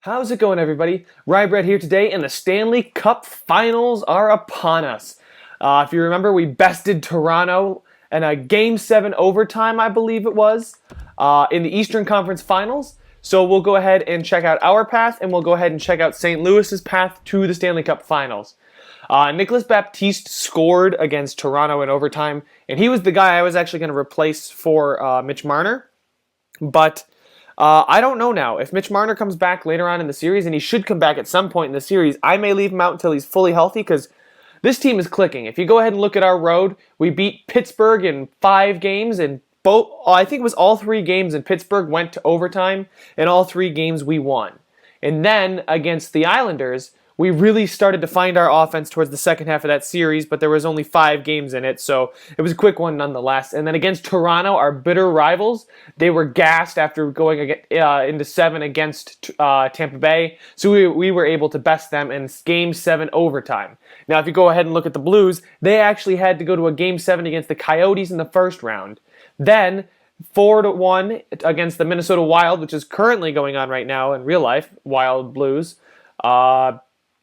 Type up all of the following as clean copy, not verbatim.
How's it going, everybody? Rybread here today, and the Stanley Cup Finals are upon us. If you remember, we bested Toronto in a Game 7 overtime, I believe it was, in the Eastern Conference Finals. So we'll go ahead and check out our path, and we'll go ahead and check out St. Louis's path to the Stanley Cup Finals. Nicolas Baptiste scored against Toronto in overtime, and he was the guy I was actually going to replace for Mitch Marner. But I don't know now. If Mitch Marner comes back later on in the series, and he should come back at some point in the series, I may leave him out until he's fully healthy because this team is clicking. If you go ahead and look at our road, we beat Pittsburgh in 5 games, and I think it was all 3 games in Pittsburgh went to overtime, and all 3 games we won. And then against the Islanders, we really started to find our offense towards the second half of that series, but there was only 5 games in it, so it was a quick one nonetheless. And then against Toronto, our bitter rivals, they were gassed after going into 7 against Tampa Bay, so we were able to best them in Game 7 overtime. Now, if you go ahead and look at the Blues, they actually had to go to a Game 7 against the Coyotes in the first round. Then 4-1 against the Minnesota Wild, which is currently going on right now in real life, Wild Blues.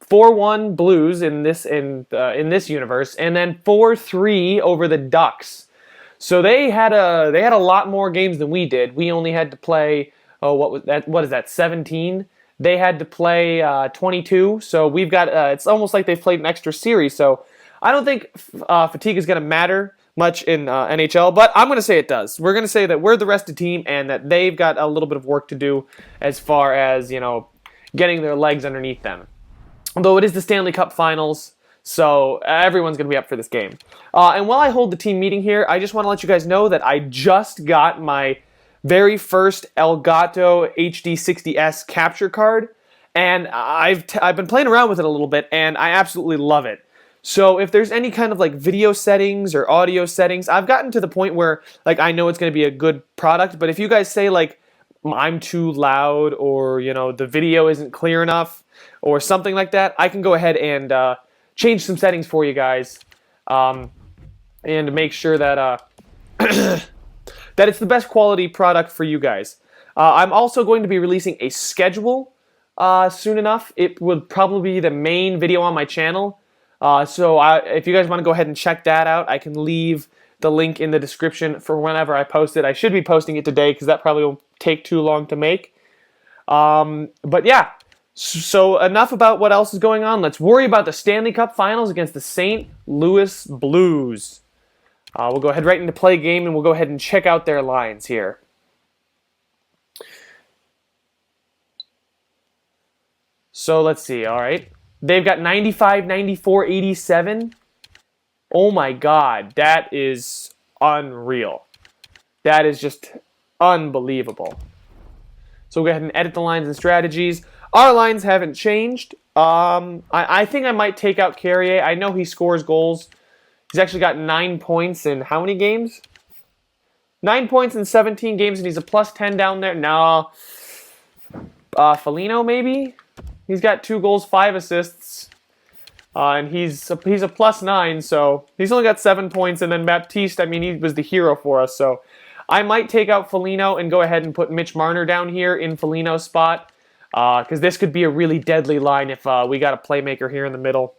4-1 Blues in this universe, and then 4-3 over the Ducks. So they had a lot more games than we did. We only had to play what is that 17? They had to play 22. So we've got it's almost like they've played an extra series. So I don't think fatigue is going to matter much in NHL, but I'm going to say it does. We're going to say that we're the rested team and that they've got a little bit of work to do as far as getting their legs underneath them. Although it is the Stanley Cup Finals, so everyone's going to be up for this game. And while I hold the team meeting here, I just want to let you guys know that I just got my very first Elgato HD60S capture card, and I've been playing around with it a little bit, and I absolutely love it. So if there's any kind of video settings or audio settings, I've gotten to the point where I know it's going to be a good product, but if you guys say I'm too loud or the video isn't clear enough or something like that, I can go ahead and change some settings for you guys and make sure that that it's the best quality product for you guys. I'm also going to be releasing a schedule soon enough. It would probably be the main video on my channel. So if you guys want to go ahead and check that out, I can leave the link in the description for whenever I post it. I should be posting it today because that probably won't take too long to make. But yeah, so enough about what else is going on. Let's worry about the Stanley Cup Finals against the St. Louis Blues. We'll go ahead right into play game, and we'll go ahead and check out their lines here. So let's see, all right. They've got 95, 94, 87. Oh my God, that is unreal. That is just unbelievable. So we'll go ahead and edit the lines and strategies. Our lines haven't changed. I think I might take out Carrier. I know he scores goals. He's actually got 9 points in how many games? 9 points in 17 games, and he's a plus 10 down there. No. Foligno, maybe? He's got 2 goals, 5 assists. And he's a plus 9, so he's only got 7 points. And then Baptiste, I mean, he was the hero for us. So I might take out Foligno and go ahead and put Mitch Marner down here in Foligno's spot. Because this could be a really deadly line if we got a playmaker here in the middle.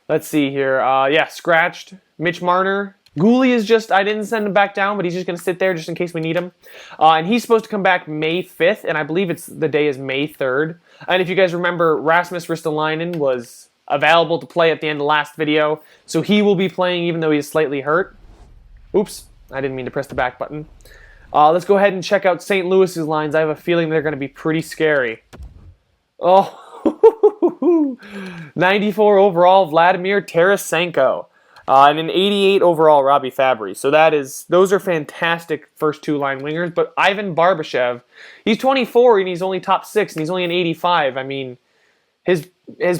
Let's see here. Yeah, scratched. Mitch Marner. Gooley is just, I didn't send him back down, but he's just going to sit there just in case we need him. And he's supposed to come back May 5th, and I believe the day is May 3rd. And if you guys remember, Rasmus Ristolainen was available to play at the end of last video, so he will be playing even though he's slightly hurt. Oops, I didn't mean to press the back button. Let's go ahead and check out St. Louis's lines. I have a feeling they're going to be pretty scary. Oh, 94 overall, Vladimir Tarasenko. And an 88 overall, Robbie Fabry. So those are fantastic first 2-line wingers. But Ivan Barbashev, he's 24 and he's only top 6 and he's only an 85. I mean, his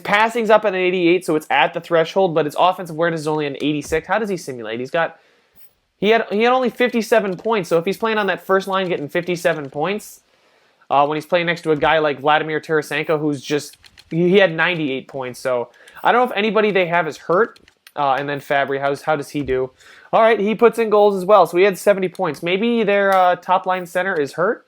passing's up at an 88, so it's at the threshold, but his offensive awareness is only an 86. How does he simulate? He had only 57 points, so if he's playing on that first line getting 57 points, when he's playing next to a guy like Vladimir Tarasenko, who's he had 98 points. So I don't know if anybody they have is hurt. And then Fabry, how does he do? All right, he puts in goals as well. So he had 70 points. Maybe their top line center is hurt.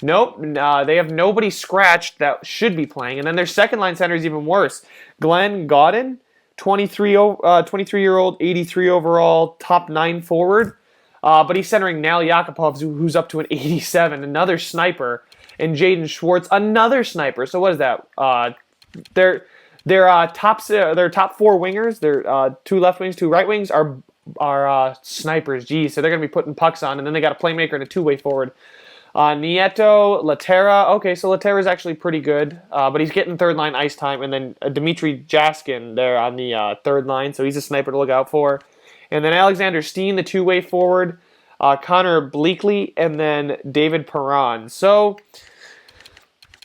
Nope, they have nobody scratched that should be playing. And then their second line center is even worse. Glenn Gaudin, 23-year-old, 83 overall, top 9 forward. But he's centering Nail Yakupov, who's up to an 87, another sniper. And Jaden Schwartz, another sniper. So what is that? Their top 4 wingers, their 2 left wings, 2 right wings are snipers. Geez, so they're going to be putting pucks on. And then they got a playmaker and a 2-way forward. Nieto, Laterra. Okay, so Laterra's actually pretty good, but he's getting third line ice time. And then Dmitry Jaskin there on the third line, so he's a sniper to look out for. And then Alexander Steen, the 2-way forward. Connor Bleakley, and then David Perron. So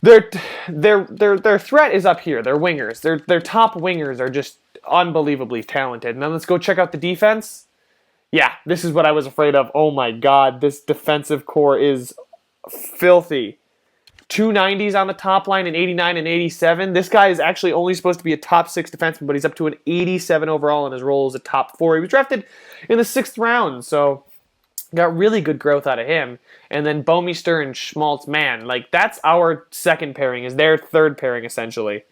their threat is up here. Their wingers, their top wingers are just unbelievably talented. And then let's go check out the defense. Yeah, this is what I was afraid of. Oh my God, this defensive core is filthy. 290s on the top line, and 89 and 87. This guy is actually only supposed to be a top 6 defenseman, but he's up to an 87 overall in his role as a top 4. He was drafted in the 6th round, so got really good growth out of him. And then Bouwmeester and Schmaltz, man, like that's our second pairing, is their third pairing essentially.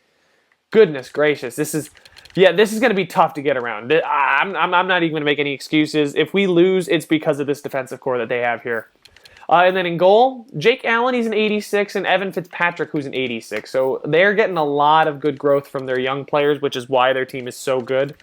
Goodness gracious, this is going to be tough to get around. I'm not even going to make any excuses. If we lose, it's because of this defensive core that they have here. And then in goal, Jake Allen, he's an 86, and Evan Fitzpatrick, who's an 86. So they're getting a lot of good growth from their young players, which is why their team is so good.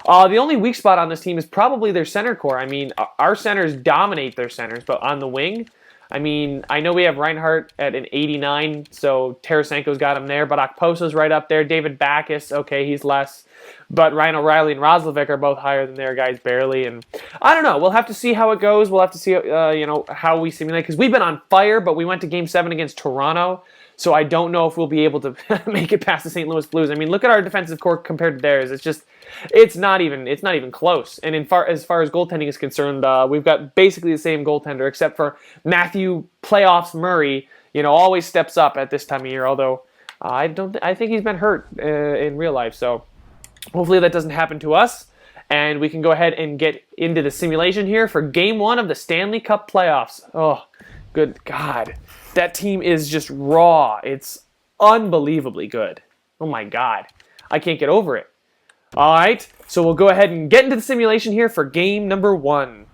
The only weak spot on this team is probably their center core. I mean, our centers dominate their centers, but on the wing, I mean, I know we have Reinhardt at an 89, so Tarasenko's got him there, but Okposo's right up there. David Backes, okay, he's less. But Ryan O'Reilly and Roslovic are both higher than their guys barely. And I don't know. We'll have to see how it goes. We'll have to see, how we simulate. Because we've been on fire, but we went to Game 7 against Toronto. So I don't know if we'll be able to make it past the St. Louis Blues. I mean, look at our defensive core compared to theirs. It's not even close. And as far as goaltending is concerned, we've got basically the same goaltender, except for Matthew Playoffs Murray. Always steps up at this time of year. Although I think he's been hurt in real life. So hopefully that doesn't happen to us. And we can go ahead and get into the simulation here for Game 1 of the Stanley Cup playoffs. Oh, good God. That team is just raw. It's unbelievably good. Oh my God. I can't get over it. All right, so we'll go ahead and get into the simulation here for game number 1.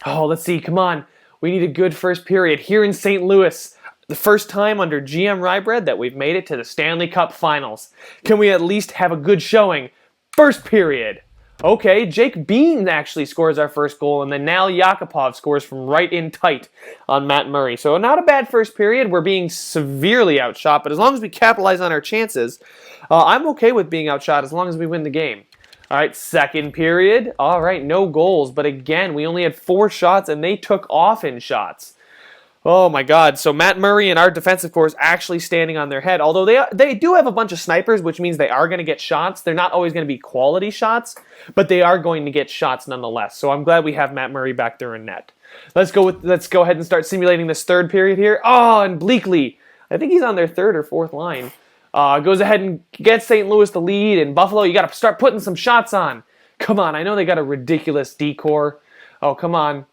Oh, let's see. Come on. We need a good first period here in St. Louis. The first time under GM Rybread that we've made it to the Stanley Cup Finals. Can we at least have a good showing? First period. Okay, Jake Bean actually scores our first goal, and then now Yakupov scores from right in tight on Matt Murray. So not a bad first period. We're being severely outshot, but as long as we capitalize on our chances, I'm okay with being outshot as long as we win the game. All right, second period. All right, no goals, but again, we only had 4 shots, and they took off in shots. Oh my God, so Matt Murray and our defensive core is actually standing on their head, although they do have a bunch of snipers, which means they are going to get shots. They're not always going to be quality shots, but they are going to get shots nonetheless. So I'm glad we have Matt Murray back there in net. Let's go ahead and start simulating this third period here. Oh, and Bleakley, I think he's on their 3rd or 4th line. Goes ahead and gets St. Louis the lead, and Buffalo, you got to start putting some shots on. Come on, I know they got a ridiculous D-core. Oh, come on.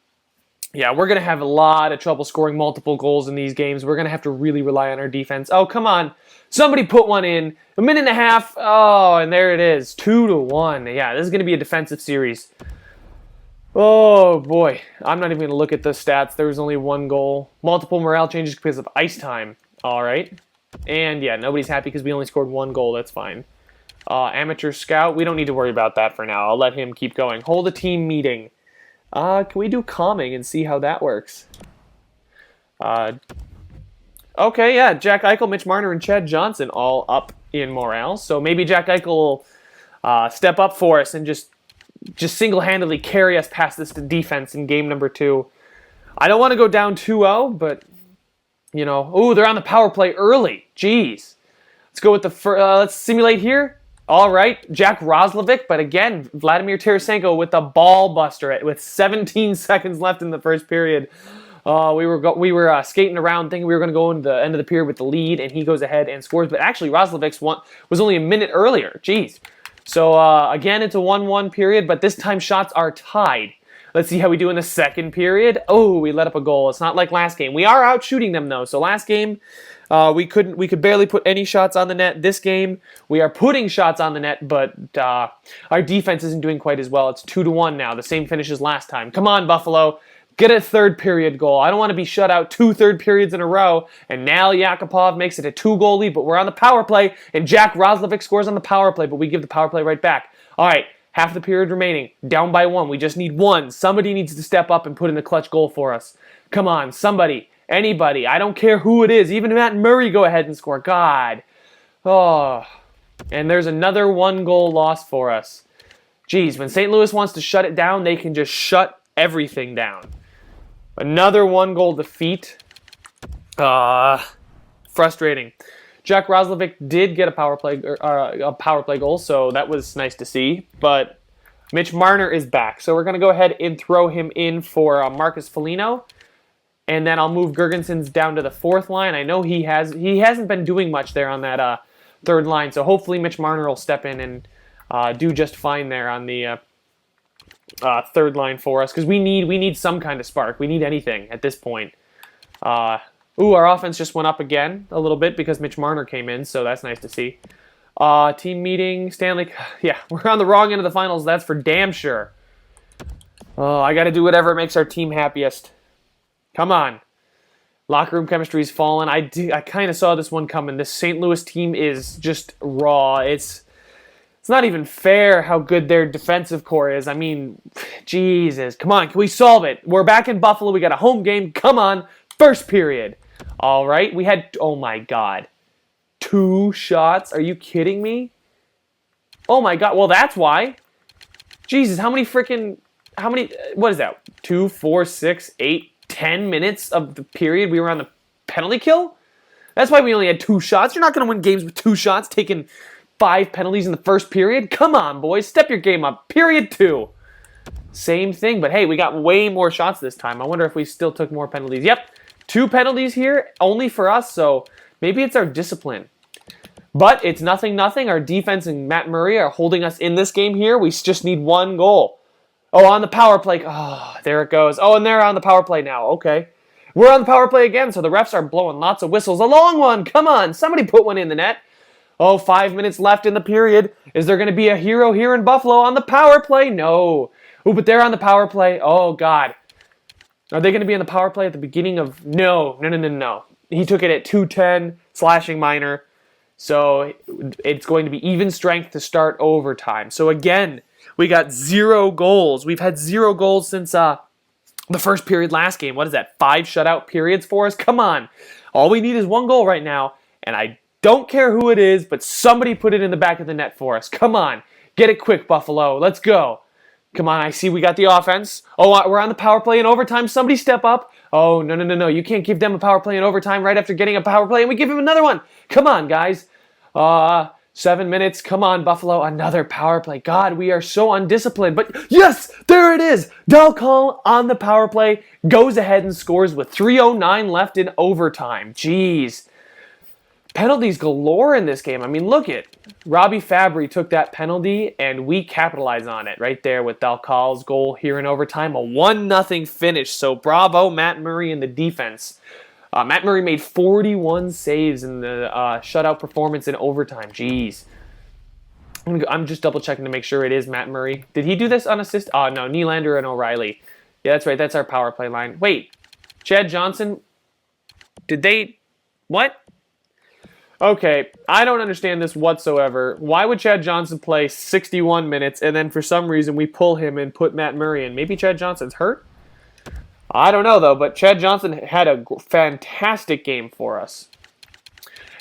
Yeah, we're going to have a lot of trouble scoring multiple goals in these games. We're going to have to really rely on our defense. Oh, come on. Somebody put one in. A minute and a half. Oh, and there it is. 2-1. Yeah, this is going to be a defensive series. Oh, boy. I'm not even going to look at the stats. There was only 1 goal. Multiple morale changes because of ice time. All right. And, yeah, nobody's happy because we only scored 1 goal. That's fine. Amateur scout. We don't need to worry about that for now. I'll let him keep going. Hold a team meeting. Can we do calming and see how that works? Okay, yeah, Jack Eichel, Mitch Marner, and Chad Johnson all up in morale. So maybe Jack Eichel will step up for us and just single-handedly carry us past this defense in game number 2. I don't want to go down 2-0, but, ooh, they're on the power play early. Jeez. Let's go with let's simulate here. All right, Jack Roslovic, but again, Vladimir Tarasenko with the ball buster with 17 seconds left in the first period. We were skating around thinking we were going to go into the end of the period with the lead, and he goes ahead and scores. But actually, Roslovic's one was only a minute earlier. Jeez. So again, it's a 1-1 period, but this time shots are tied. Let's see how we do in the second period. Oh, we let up a goal. It's not like last game. We are out shooting them though. So last game, we could barely put any shots on the net. This game, we are putting shots on the net, but our defense isn't doing quite as well. It's 2-1 now. The same finish as last time. Come on, Buffalo. Get a third period goal. I don't want to be shut out 2 third periods in a row. And now Yakupov makes it a 2-goal lead, but we're on the power play, and Jack Roslovic scores on the power play, but we give the power play right back. All right. Half the period remaining. Down by 1. We just need 1. Somebody needs to step up and put in the clutch goal for us. Come on, somebody. Anybody. I don't care who it is. Even Matt Murray, go ahead and score. God. Oh. And there's another 1-goal loss for us. Jeez, when St. Louis wants to shut it down, they can just shut everything down. Another 1-goal defeat. Frustrating. Jack Roslovic did get a power play goal, so that was nice to see. But Mitch Marner is back, so we're going to go ahead and throw him in for Marcus Foligno, and then I'll move Girgensons down to the 4th line. I know he hasn't been doing much there on that 3rd line, so hopefully Mitch Marner will step in and do just fine there on the 3rd line for us, because we need some kind of spark. We need anything at this point. Our offense just went up again a little bit because Mitch Marner came in, so that's nice to see. Team meeting, Stanley. Yeah, we're on the wrong end of the finals, that's for damn sure. I got to do whatever makes our team happiest. Come on. Locker room chemistry's fallen. I kind of saw this one coming. This St. Louis team is just raw. It's not even fair how good their defensive core is. I mean, Jesus. Come on, can we solve it? We're back in Buffalo. We got a home game. Come on. First period. All right, we had, oh my God, 2 shots? Are you kidding me? Oh my God, well that's why. Jesus, what is that? 2, 4, 6, 8, 10 minutes of the period we were on the penalty kill? That's why we only had 2 shots. You're not going to win games with 2 shots, taking 5 penalties in the first period. Come on, boys, step your game up. Period 2. Same thing, but hey, we got way more shots this time. I wonder if we still took more penalties. Yep. 2 penalties here, only for us, so maybe it's our discipline. But it's 0-0. Our defense and Matt Murray are holding us in this game here. We just need 1 goal. Oh, on the power play. Oh, there it goes. Oh, and they're on the power play now. Okay. We're on the power play again, so the refs are blowing lots of whistles. A long one. Come on. Somebody put one in the net. Oh, 5 minutes left in the period. Is there going to be a hero here in Buffalo on the power play? No. Oh, but they're on the power play. Oh, God. Are they going to be on the power play at the beginning of... No. He took it at 2:10, slashing minor. So it's going to be even strength to start overtime. So again, we got 0 goals. We've had 0 goals since the first period last game. What is that, 5 shutout periods for us? Come on. All we need is 1 goal right now, and I don't care who it is, but somebody put it in the back of the net for us. Come on. Get it quick, Buffalo. Let's go. Come on, I see we got the offense. Oh, we're on the power play in overtime. Somebody step up. Oh, no. You can't give them a power play in overtime right after getting a power play, and we give him another one. Come on, guys. 7 minutes. Come on, Buffalo. Another power play. God, we are so undisciplined. But yes, there it is. Dalcall on the power play goes ahead and scores with 3:09 left in overtime. Jeez. Penalties galore in this game. I mean, look at Robbie Fabry took that penalty, and we capitalized on it right there with Dalcal's goal here in overtime. A 1-0 finish. So bravo, Matt Murray and the defense. Matt Murray made 41 saves in the shutout performance in overtime. Jeez. I'm just double checking to make sure it is Matt Murray. Did he do this on assist? Oh, no. Nylander and O'Reilly. Yeah, that's right. That's our power play line. Wait. Chad Johnson? Did they... What? Okay, I don't understand this whatsoever. Why would Chad Johnson play 61 minutes and then for some reason we pull him and put Matt Murray in? Maybe Chad Johnson's hurt? I don't know though, but Chad Johnson had a fantastic game for us.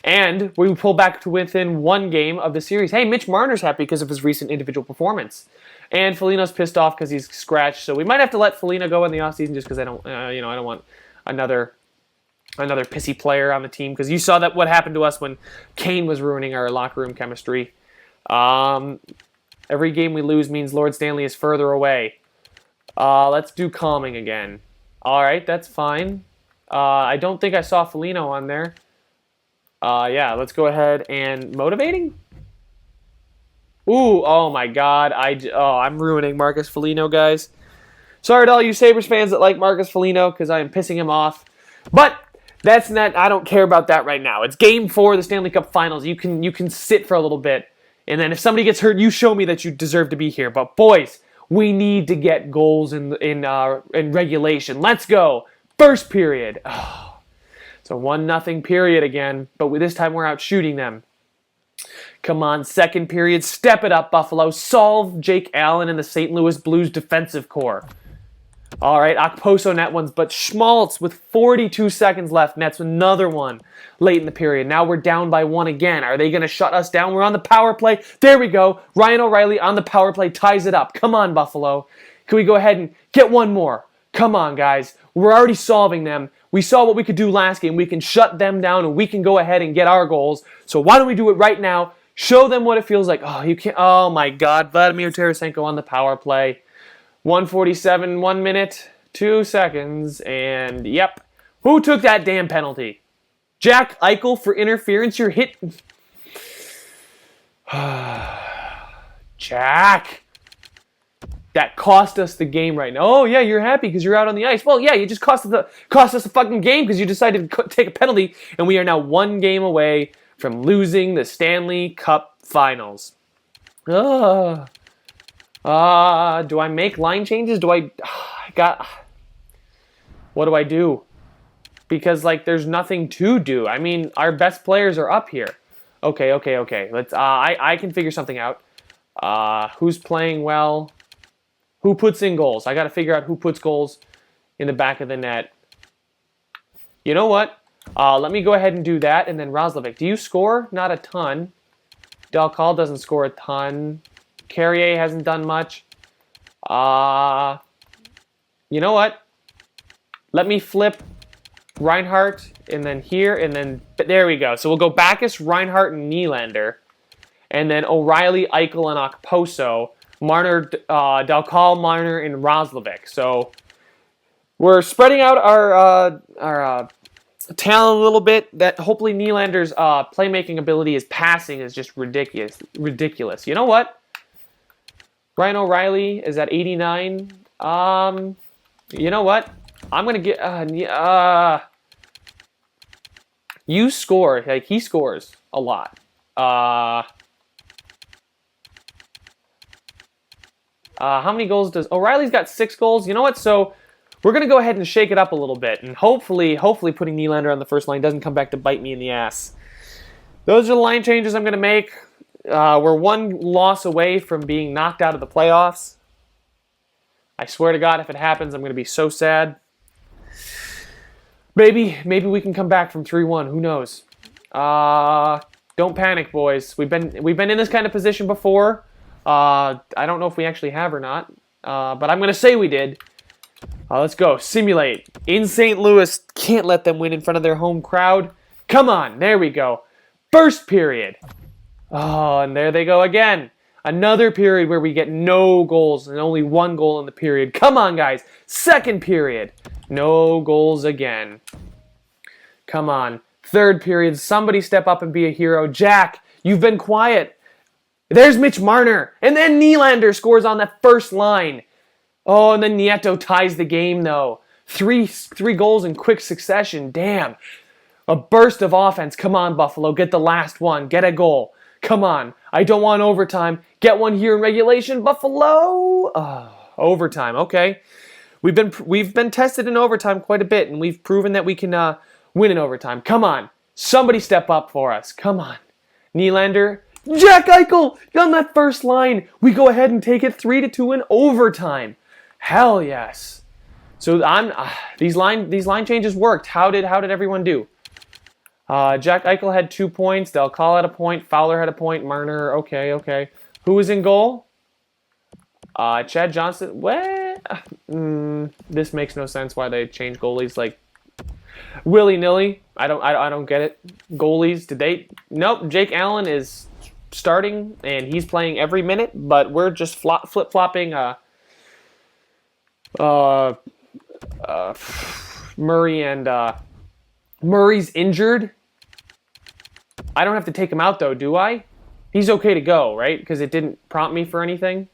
And we pull back to within 1 game of the series. Hey, Mitch Marner's happy because of his recent individual performance. And Foligno's pissed off because he's scratched, so we might have to let Foligno go in the offseason just because I don't want another pissy player on the team, because you saw that what happened to us when Kane was ruining our locker room chemistry. Every game we lose means Lord Stanley is further away. Let's do calming again. All right, that's fine. I don't think I saw Foligno on there. Yeah, let's go ahead and motivating. Ooh, oh my God! I'm ruining Marcus Foligno, guys. Sorry to all you Sabres fans that like Marcus Foligno because I am pissing him off. But that's not. I don't care about that right now. It's Game 4 of the Stanley Cup Finals. You can sit for a little bit, and then if somebody gets hurt, you show me that you deserve to be here. But boys, we need to get goals in regulation. Let's go. First period. Oh, it's a 1-0 period again, but this time we're out shooting them. Come on, second period. Step it up, Buffalo. Solve Jake Allen and the St. Louis Blues defensive core. All right, Okposo net ones, but Schmaltz with 42 seconds left nets another one late in the period. Now we're down by 1 again. Are they going to shut us down? We're on the power play. There we go. Ryan O'Reilly on the power play ties it up. Come on, Buffalo. Can we go ahead and get one more? Come on, guys. We're already solving them. We saw what we could do last game. We can shut them down, and we can go ahead and get our goals. So why don't we do it right now? Show them what it feels like. Oh, you can't. Oh, my God. Vladimir Tarasenko on the power play. 1:47, 1 minute, 2 seconds, and yep. Who took that damn penalty? Jack Eichel for interference. You're hit. Jack. That cost us the game right now. Oh, yeah, you're happy because you're out on the ice. Well, yeah, you just cost us a fucking game because you decided to take a penalty, and we are now 1 game away from losing the Stanley Cup Finals. Do I make line changes? What do I do? Because, there's nothing to do. I mean, our best players are up here. Okay. Let's. I can figure something out. Who's playing well? Who puts in goals? I got to figure out who puts goals in the back of the net. You know what? Let me go ahead and do that, and then Roslovic. Do you score? Not a ton. Dalcal doesn't score a ton. Carrier hasn't done much. You know what? Let me flip Reinhart, and then here, and then there we go. So we'll go Backes, Reinhart, and Nylander. And then O'Reilly, Eichel, and Okposo. Marner, Dalcal, Marner, and Roslovic. So we're spreading out our talent a little bit. That hopefully Nylander's playmaking ability, his passing is just ridiculous. You know what? Ryan O'Reilly is at 89. You know what? I'm gonna get you score. He scores a lot. How many goals does O'Reilly's got? 6 goals. You know what? So we're gonna go ahead and shake it up a little bit, and hopefully putting Nylander on the first line doesn't come back to bite me in the ass. Those are the line changes I'm gonna make. We're 1 loss away from being knocked out of the playoffs. I swear to God, if it happens, I'm gonna be so sad. Maybe we can come back from 3-1. Who knows? Don't panic, boys. We've been in this kind of position before. I don't know if we actually have or not, but I'm going to say we did. Let's go. Simulate. In St. Louis, can't let them win in front of their home crowd. Come on. There we go. First period. Oh, and there they go again. Another period where we get no goals and only 1 goal in the period. Come on, guys. Second period. No goals again. Come on. Third period. Somebody step up and be a hero. Jack, you've been quiet. There's Mitch Marner. And then Nylander scores on that first line. Oh, and then Nieto ties the game, though. Three goals in quick succession. Damn. A burst of offense. Come on, Buffalo. Get the last one. Get a goal. Come on. I don't want overtime. Get one here in regulation. Buffalo. Overtime. Okay. We've been tested in overtime quite a bit, and we've proven that we can win in overtime. Come on. Somebody step up for us. Come on. Nylander. Jack Eichel on that first line. We go ahead and take it 3-2 in overtime. Hell yes. So these line changes worked. How did everyone do? Jack Eichel had 2 points. Dalcal had a point. Fowler had a point. Marner. Okay. Who was in goal? Chad Johnson. What? This makes no sense. Why they changed goalies willy-nilly? I don't get it. Goalies. Did they? Nope. Jake Allen is starting, and he's playing every minute, but we're just flip-flopping Murray, and Murray's injured. I don't have to take him out, though, do I? He's okay to go, right? Because it didn't prompt me for anything.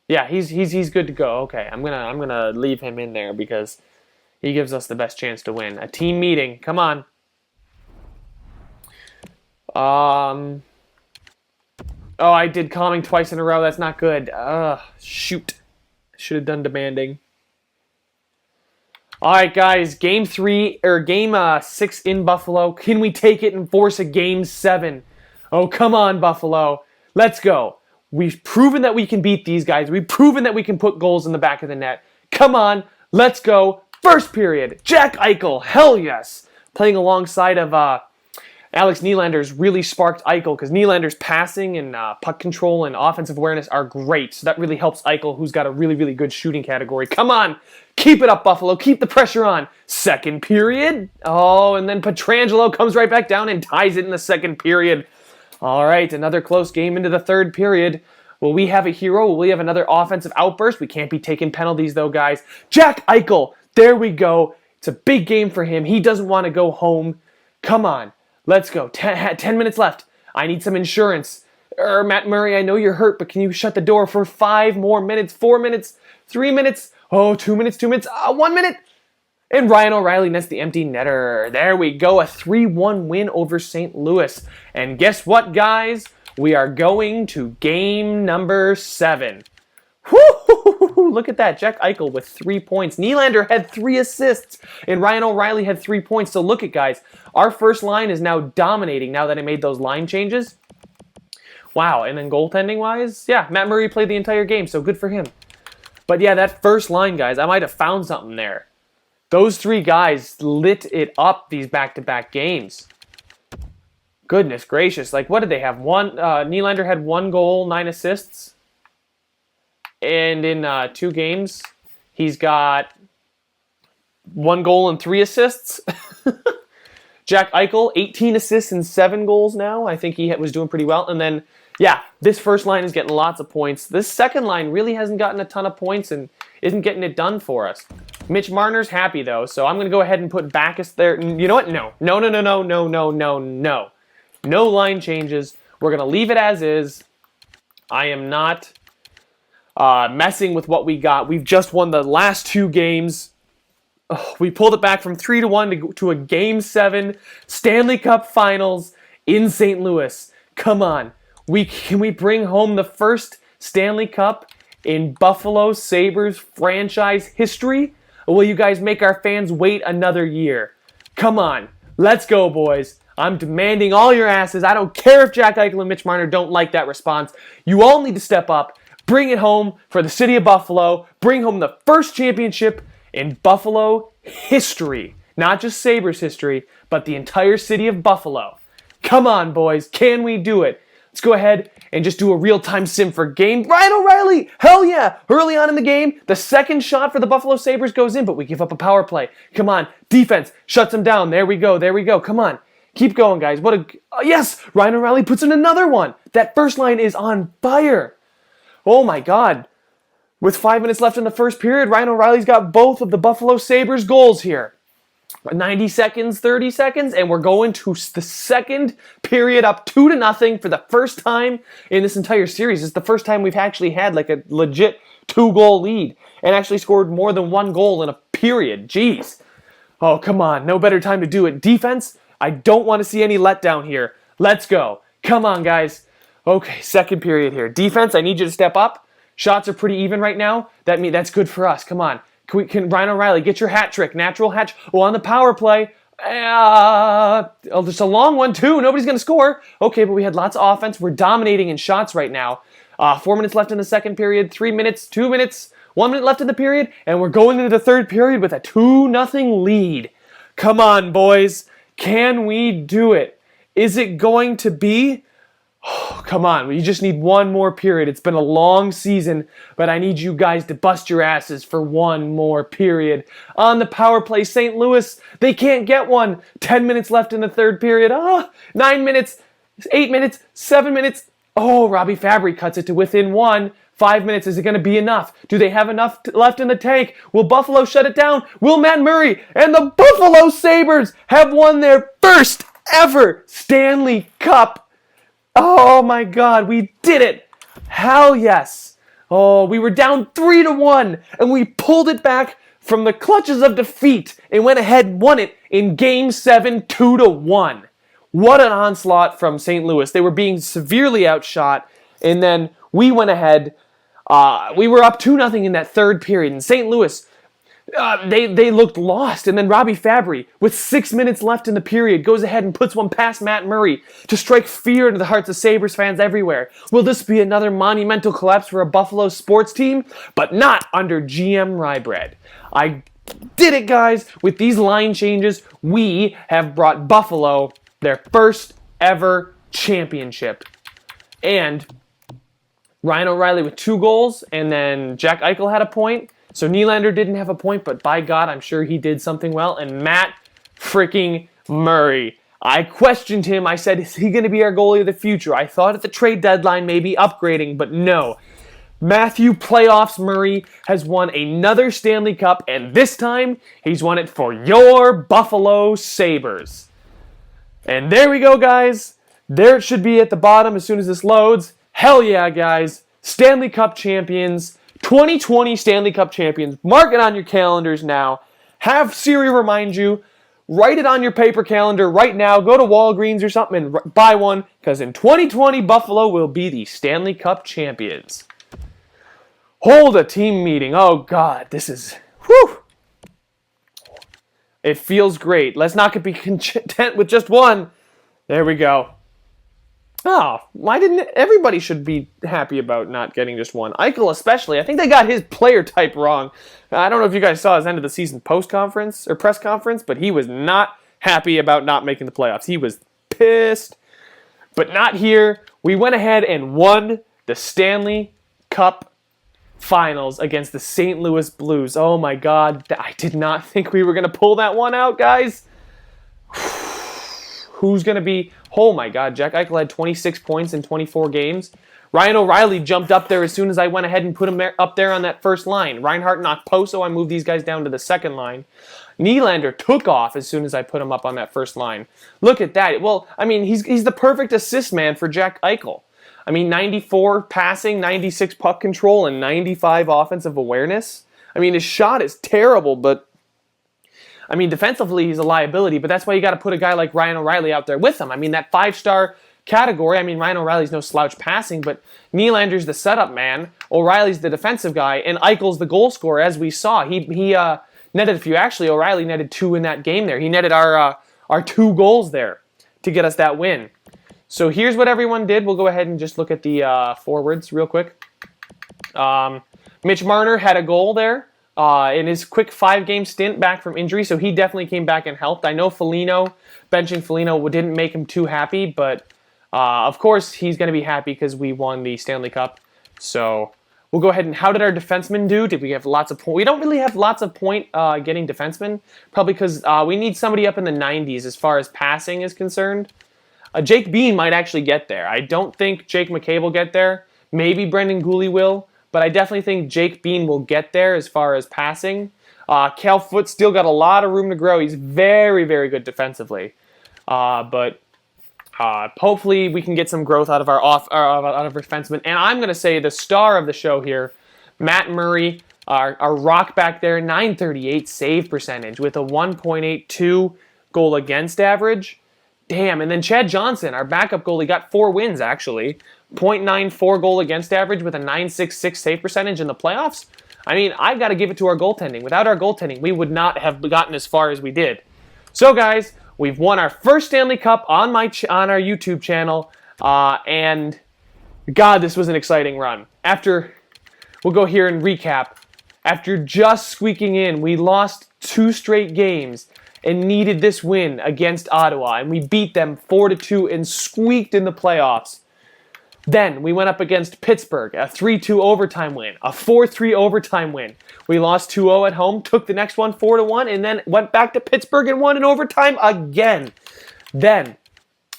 Yeah, he's good to go. Okay, I'm gonna leave him in there because he gives us the best chance to win. A team meeting. Come on. Um. Oh, I did calming twice in a row. That's not good. Shoot. Should have done demanding. All right, guys. Game 6 in Buffalo. Can we take it and force a game 7? Oh, come on, Buffalo. Let's go. We've proven that we can beat these guys. We've proven that we can put goals in the back of the net. Come on. Let's go. First period. Jack Eichel. Hell yes. Playing alongside of Alex Nylander's really sparked Eichel because Nylander's passing and puck control and offensive awareness are great. So that really helps Eichel, who's got a really, really good shooting category. Come on. Keep it up, Buffalo. Keep the pressure on. Second period. Oh, and then Pietrangelo comes right back down and ties it in the second period. All right, another close game into the third period. Will we have a hero? Will we have another offensive outburst? We can't be taking penalties, though, guys. Jack Eichel. There we go. It's a big game for him. He doesn't want to go home. Come on. Let's go. 10 minutes left. I need some insurance. Matt Murray, I know you're hurt, but can you shut the door for 5 more minutes? 4 minutes? 3 minutes? Oh, 2 minutes, 2 minutes. 1 minute. And Ryan O'Reilly nets the empty netter. There we go. A 3-1 win over St. Louis. And guess what, guys? We are going to game number 7. Woo! Look at that. Jack Eichel with 3 points. Nylander had 3 assists. And Ryan O'Reilly had 3 points. So look at, guys. Our first line is now dominating now that I made those line changes. Wow. And then goaltending-wise, yeah, Matt Murray played the entire game, so good for him. But yeah, that first line, guys, I might have found something there. Those 3 guys lit it up these back-to-back games. Goodness gracious. Like, what did they have? Nylander had 1 goal, 9 assists. And in 2 games, he's got 1 goal and 3 assists. Jack Eichel, 18 assists and 7 goals now. I think he was doing pretty well. And then, yeah, this first line is getting lots of points. This second line really hasn't gotten a ton of points and isn't getting it done for us. Mitch Marner's happy, though, so I'm going to go ahead and put Backus there. You know what? No. No line changes. We're going to leave it as is. I am not messing with what we got. We've just won the last 2 games. We pulled it back from 3-1 to a Game 7 Stanley Cup Finals in St. Louis. Come on. Can we bring home the first Stanley Cup in Buffalo Sabres franchise history? Or will you guys make our fans wait another year? Come on. Let's go, boys. I'm demanding all your asses. I don't care if Jack Eichel and Mitch Marner don't like that response. You all need to step up. Bring it home for the city of Buffalo. Bring home the first championship in Buffalo history. Not just Sabres history, but the entire city of Buffalo. Come on, boys. Can we do it? Let's go ahead and just do a real-time sim for game. Ryan O'Reilly! Hell yeah! Early on in the game, the second shot for the Buffalo Sabres goes in, but we give up a power play. Come on. Defense shuts them down. There we go. There we go. Come on. Keep going, guys. Yes! Ryan O'Reilly puts in another one. That first line is on fire. Oh, my God. With 5 minutes left in the first period, Ryan O'Reilly's got both of the Buffalo Sabres goals here. 90 seconds, 30 seconds, and we're going to the second period up 2-0 for the first time in this entire series. It's the first time we've actually had like a legit 2-goal lead and actually scored more than 1 goal in a period. Jeez. Oh, come on. No better time to do it. Defense, I don't want to see any letdown here. Let's go. Come on, guys. Okay, second period here. Defense, I need you to step up. Shots are pretty even right now. That's good for us. Come on. Can Ryan O'Reilly get your hat trick? Natural hat. Well, on the power play. Just a long one, too. Nobody's going to score. Okay, but we had lots of offense. We're dominating in shots right now. 4 minutes left in the second period. 3 minutes, 2 minutes, 1 minute left in the period. And we're going into the third period with a 2-0 lead. Come on, boys. Can we do it? Is it going to be? Oh, come on, you just need 1 more period. It's been a long season, but I need you guys to bust your asses for 1 more period. On the power play, St. Louis, they can't get one. 10 minutes left in the third period. 9 minutes, 8 minutes, 7 minutes. Oh, Robbie Fabry cuts it to within 1. 5 minutes, is it going to be enough? Do they have enough left in the tank? Will Buffalo shut it down? Will Matt Murray and the Buffalo Sabres have won their first ever Stanley Cup? Oh my God, we did it! Hell yes! Oh, we were down 3-1, and we pulled it back from the clutches of defeat and went ahead and won it in Game 7, 2-1. What an onslaught from St. Louis. They were being severely outshot, and then we went ahead. We were up 2-0 in that third period, and St. Louis, they looked lost. And then Robbie Fabry, with 6 minutes left in the period, goes ahead and puts one past Matt Murray to strike fear into the hearts of Sabres fans everywhere. Will this be another monumental collapse for a Buffalo sports team? But not under GM Rybread. I did it, guys. With these line changes, we have brought Buffalo their first ever championship. And Ryan O'Reilly with 2 goals, and then Jack Eichel had a point. So Nylander didn't have a point, but by God, I'm sure he did something well. And Matt freaking Murray. I questioned him. I said, is he going to be our goalie of the future? I thought at the trade deadline maybe upgrading, but no. Matthew Playoffs Murray has won another Stanley Cup, and this time he's won it for your Buffalo Sabres. And there we go, guys. There it should be at the bottom as soon as this loads. Hell yeah, guys. Stanley Cup champions. 2020 Stanley Cup champions. Mark it on your calendars now. Have Siri remind you. Write it on your paper calendar right now. Go to Walgreens or something and buy one, because in 2020, Buffalo will be the Stanley Cup champions. Hold a team meeting. Oh, God. This is... Whew. It feels great. Let's not be content with just one. There we go. Oh, why didn't everybody should be happy about not getting just one? Eichel especially. I think they got his player type wrong. I don't know if you guys saw his end of the season post conference or press conference, but he was not happy about not making the playoffs. He was pissed. But not here. We went ahead and won the Stanley Cup Finals against the St. Louis Blues. Oh my God. I did not think we were going to pull that one out, guys. Who's going to be... Oh my God, Jack Eichel had 26 points in 24 games. Ryan O'Reilly jumped up there as soon as I went ahead and put him up there on that first line. Reinhart and Okposo, I moved these guys down to the second line. Nylander took off as soon as I put him up on that first line. Look at that. Well, I mean, he's the perfect assist man for Jack Eichel. I mean, 94 passing, 96 puck control, and 95 offensive awareness. I mean, his shot is terrible, but I mean, defensively, he's a liability, but that's why you got to put a guy like Ryan O'Reilly out there with him. I mean, that 5-star category, I mean, Ryan O'Reilly's no slouch passing, but Nylander's the setup man, O'Reilly's the defensive guy, and Eichel's the goal scorer, as we saw. He netted a few. Actually, O'Reilly netted 2 in that game there. He netted our 2 goals there to get us that win. So here's what everyone did. We'll go ahead and just look at the forwards real quick. Mitch Marner had a goal there. In his quick 5-game stint back from injury, so he definitely came back and helped. I know benching Foligno didn't make him too happy, but of course he's going to be happy because we won the Stanley Cup. So we'll go ahead and... How did our defensemen do? Did we have lots of point? We don't really have lots of point getting defensemen, probably because we need somebody up in the 90s as far as passing is concerned. Jake Bean might actually get there. I don't think Jake McCabe will get there. Maybe Brendan Gooley will. But I definitely think Jake Bean will get there as far as passing. Cal Foote still got a lot of room to grow. He's very, very good defensively. But hopefully we can get some growth out of out of our defensemen. And I'm going to say the star of the show here, Matt Murray, our rock back there, 938 save percentage with a 1.82 goal against average. Damn, and then Chad Johnson, our backup goalie, got 4 wins, actually. 0.94 goal against average with a 966 save percentage in the playoffs. I mean, I've got to give it to our goaltending. Without our goaltending, we would not have gotten as far as we did. So, guys, we've won our first Stanley Cup on our YouTube channel, and God, this was an exciting run. We'll go here and recap. After just squeaking in, we lost 2 straight games and needed this win against Ottawa, and we beat them 4-2 and squeaked in the playoffs. Then we went up against Pittsburgh, a 3-2 overtime win, a 4-3 overtime win. We lost 2-0 at home, took the next one 4-1, and then went back to Pittsburgh and won in overtime again. Then,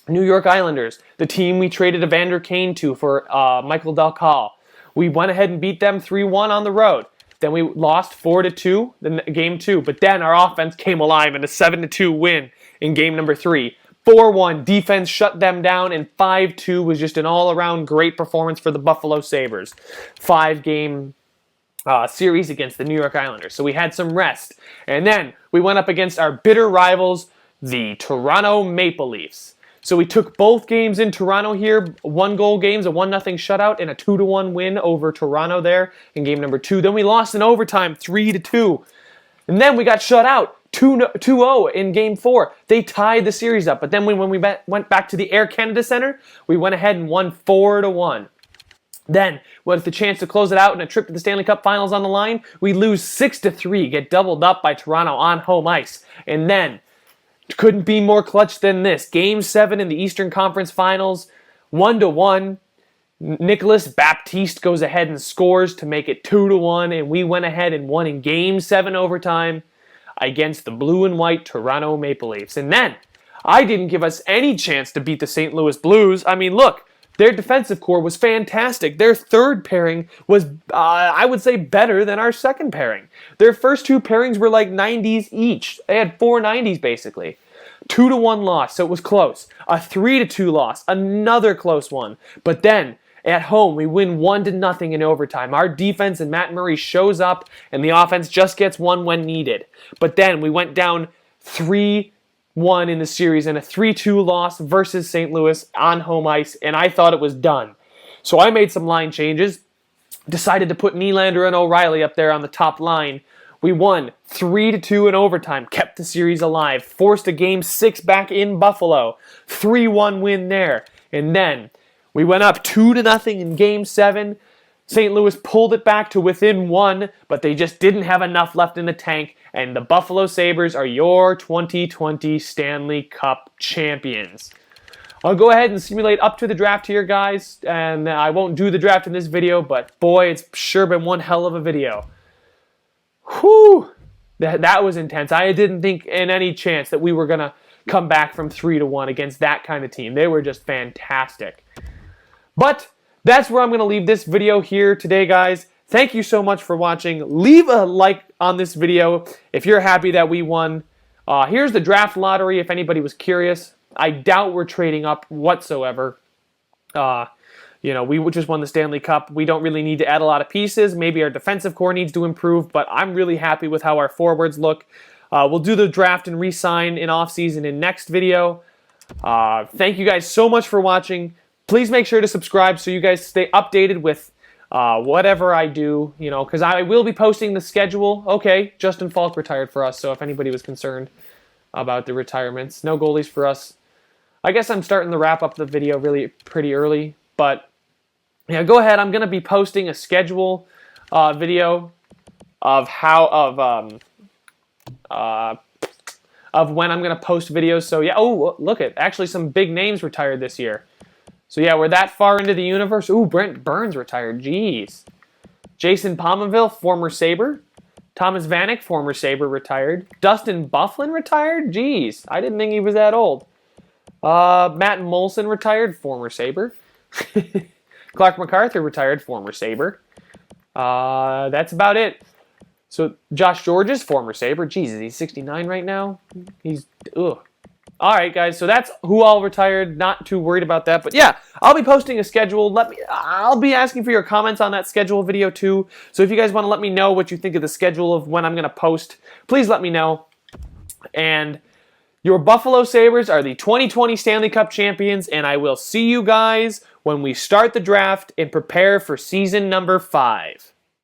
New York Islanders, the team we traded Evander Kane to for Michael Dalcal. We went ahead and beat them 3-1 on the road. Then we lost 4-2 in game 2, but then our offense came alive in a 7-2 win in game number 3. 4-1. Defense shut them down, and 5-2 was just an all-around great performance for the Buffalo Sabres. 5-game series against the New York Islanders. So we had some rest. And then we went up against our bitter rivals, the Toronto Maple Leafs. So we took both games in Toronto here, 1-goal games, a 1-0 shutout, and a 2-1 win over Toronto there in game number 2. Then we lost in overtime, 3-2. And then we got shut out, 2-0 in game 4. They tied the series up. But then when we went back to the Air Canada Centre, we went ahead and won 4-1. Then, with the chance to close it out and a trip to the Stanley Cup Finals on the line, we lose 6-3, get doubled up by Toronto on home ice. And then, couldn't be more clutch than this. Game 7 in the Eastern Conference Finals, 1-1. Nicolas Baptiste goes ahead and scores to make it 2-1, and we went ahead and won in Game 7 overtime against the blue and white Toronto Maple Leafs. And then, I didn't give us any chance to beat the St. Louis Blues. I mean, look. Their defensive core was fantastic. Their third pairing was, I would say, better than our second pairing. Their first 2 pairings were like 90s each. They had 4 90s, basically. 2-1 loss, so it was close. A 3-2 loss, another close one. But then, at home, we win 1-0 in overtime. Our defense and Matt Murray shows up, and the offense just gets one when needed. But then, we went down 3-1 in the series and a 3-2 loss versus St. Louis on home ice, and I thought it was done. So I made some line changes, decided to put Nylander and O'Reilly up there on the top line. We won 3-2 in overtime, kept the series alive, forced a Game 6 back in Buffalo, 3-1 win there. And then we went up 2-0 in Game 7. St. Louis pulled it back to within 1, but they just didn't have enough left in the tank, and the Buffalo Sabres are your 2020 Stanley Cup champions. I'll go ahead and simulate up to the draft here, guys, and I won't do the draft in this video, but boy, it's sure been one hell of a video. Whew! That was intense. I didn't think in any chance that we were going to come back from 3-1 against that kind of team. They were just fantastic. But that's where I'm going to leave this video here today, guys. Thank you so much for watching. Leave a like on this video if you're happy that we won. Here's the draft lottery if anybody was curious. I doubt we're trading up whatsoever. We just won the Stanley Cup. We don't really need to add a lot of pieces. Maybe our defensive core needs to improve, but I'm really happy with how our forwards look. We'll do the draft and re-sign in off-season in next video. Thank you guys so much for watching. Please make sure to subscribe so you guys stay updated with whatever I do, because I will be posting the schedule. Okay, Justin Falk retired for us, so if anybody was concerned about the retirements, no goalies for us. I guess I'm starting to wrap up the video really pretty early, but yeah, go ahead. I'm going to be posting a schedule video of when I'm going to post videos. So yeah, oh, look at actually some big names retired this year. So yeah, we're that far into the universe. Ooh, Brent Burns retired. Jeez. Jason Pominville, former Sabre. Thomas Vanek, former Sabre, retired. Dustin Byfuglien retired. Jeez, I didn't think he was that old. Matt Molson retired, former Sabre. Clark MacArthur retired, former Sabre. That's about it. So Josh Georges, former Sabre. Jeez, he's 69 right now. He's ugh. All right, guys. So that's who all retired. Not too worried about that, but yeah, I'll be posting a schedule. I'll be asking for your comments on that schedule video too. So if you guys want to let me know what you think of the schedule of when I'm going to post, please let me know. And your Buffalo Sabres are the 2020 Stanley Cup champions, and I will see you guys when we start the draft and prepare for season number 5.